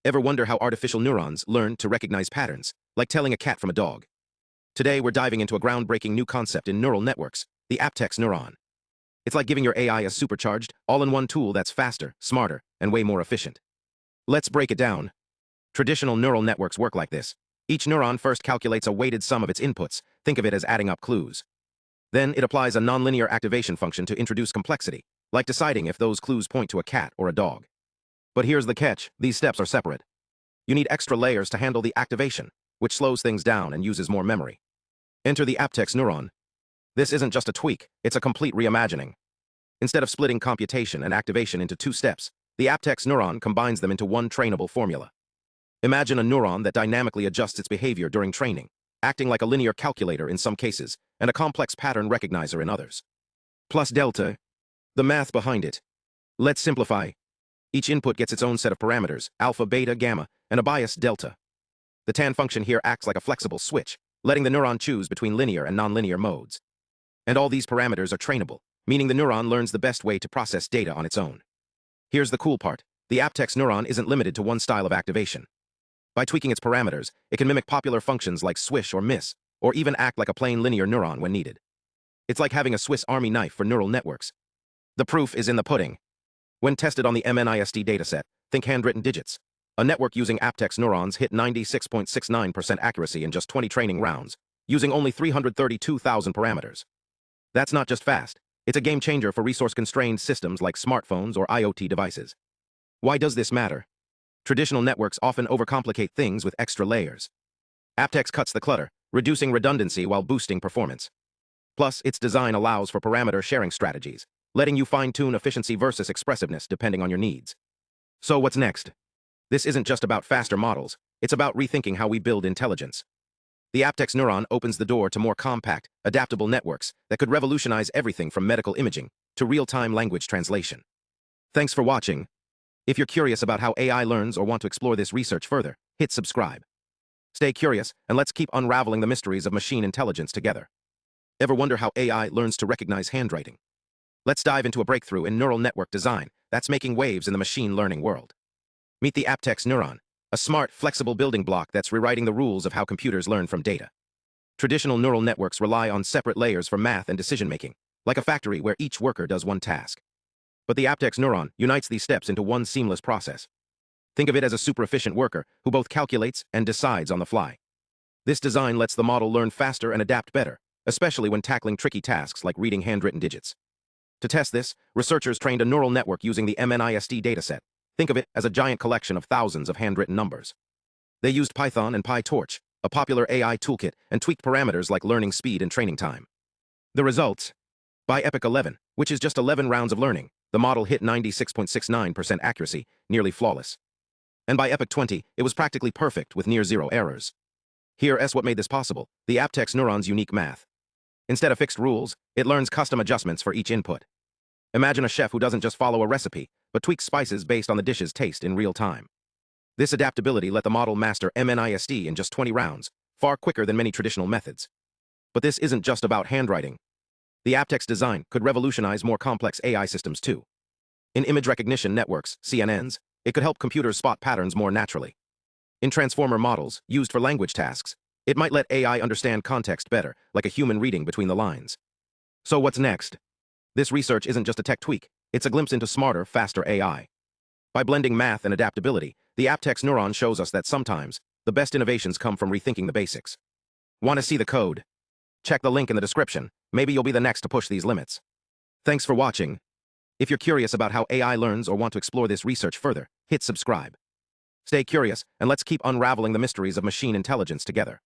Ever wonder how artificial neurons learn to recognize patterns, like telling a cat from a dog? Today, we're diving into a groundbreaking new concept in neural networks, the APTx Neuron. It's like giving your AI a supercharged, all-in-one tool that's faster, smarter, and way more efficient. Let's break it down. Traditional neural networks work like this. Each neuron first calculates a weighted sum of its inputs. Think of it as adding up clues. Then it applies a nonlinear activation function to introduce complexity, like deciding if those clues point to a cat or a dog. But here's the catch, these steps are separate. You need extra layers to handle the activation, which slows things down and uses more memory. Enter the APTx Neuron. This isn't just a tweak, it's a complete reimagining. Instead of splitting computation and activation into two steps, the APTx Neuron combines them into one trainable formula. Imagine a neuron that dynamically adjusts its behavior during training, acting like a linear calculator in some cases, and a complex pattern recognizer in others. Plus delta, the math behind it. Let's simplify. Each input gets its own set of parameters, alpha, beta, gamma, and a bias, delta. The tanh function here acts like a flexible switch, letting the neuron choose between linear and nonlinear modes. And all these parameters are trainable, meaning the neuron learns the best way to process data on its own. Here's the cool part. The APTx neuron isn't limited to one style of activation. By tweaking its parameters, it can mimic popular functions like swish or miss, or even act like a plain linear neuron when needed. It's like having a Swiss Army knife for neural networks. The proof is in the pudding. When tested on the MNIST dataset, think handwritten digits. A network using APTx neurons hit 96.69% accuracy in just 20 training rounds, using only 332,000 parameters. That's not just fast, it's a game changer for resource-constrained systems like smartphones or IoT devices. Why does this matter? Traditional networks often overcomplicate things with extra layers. APTx cuts the clutter, reducing redundancy while boosting performance. Plus, its design allows for parameter sharing strategies, letting you fine-tune efficiency versus expressiveness depending on your needs. So what's next? This isn't just about faster models, it's about rethinking how we build intelligence. The APTx Neuron opens the door to more compact, adaptable networks that could revolutionize everything from medical imaging to real-time language translation. Thanks for watching. If you're curious about how AI learns or want to explore this research further, hit subscribe. Stay curious, and let's keep unraveling the mysteries of machine intelligence together. Ever wonder how AI learns to recognize handwriting? Let's dive into a breakthrough in neural network design that's making waves in the machine learning world. Meet the APTx Neuron, a smart, flexible building block that's rewriting the rules of how computers learn from data. Traditional neural networks rely on separate layers for math and decision-making, like a factory where each worker does one task. But the APTx Neuron unites these steps into one seamless process. Think of it as a super-efficient worker who both calculates and decides on the fly. This design lets the model learn faster and adapt better, especially when tackling tricky tasks like reading handwritten digits. To test this, researchers trained a neural network using the MNIST dataset. Think of it as a giant collection of thousands of handwritten numbers. They used Python and PyTorch, a popular AI toolkit, and tweaked parameters like learning speed and training time. The results? By epoch 11, which is just 11 rounds of learning, the model hit 96.69% accuracy, nearly flawless. And by epoch 20, it was practically perfect with near zero errors. Here's what made this possible, the APTx Neuron's unique math. Instead of fixed rules, it learns custom adjustments for each input. Imagine a chef who doesn't just follow a recipe, but tweaks spices based on the dish's taste in real time. This adaptability let the model master MNIST in just 20 rounds, far quicker than many traditional methods. But this isn't just about handwriting. The APTx design could revolutionize more complex AI systems too. In image recognition networks, CNNs, it could help computers spot patterns more naturally. In transformer models, used for language tasks, it might let AI understand context better, like a human reading between the lines. So what's next? This research isn't just a tech tweak, it's a glimpse into smarter, faster AI. By blending math and adaptability, the APTx Neuron shows us that sometimes, the best innovations come from rethinking the basics. Want to see the code? Check the link in the description, maybe you'll be the next to push these limits. Thanks for watching. If you're curious about how AI learns or want to explore this research further, hit subscribe. Stay curious, and let's keep unraveling the mysteries of machine intelligence together.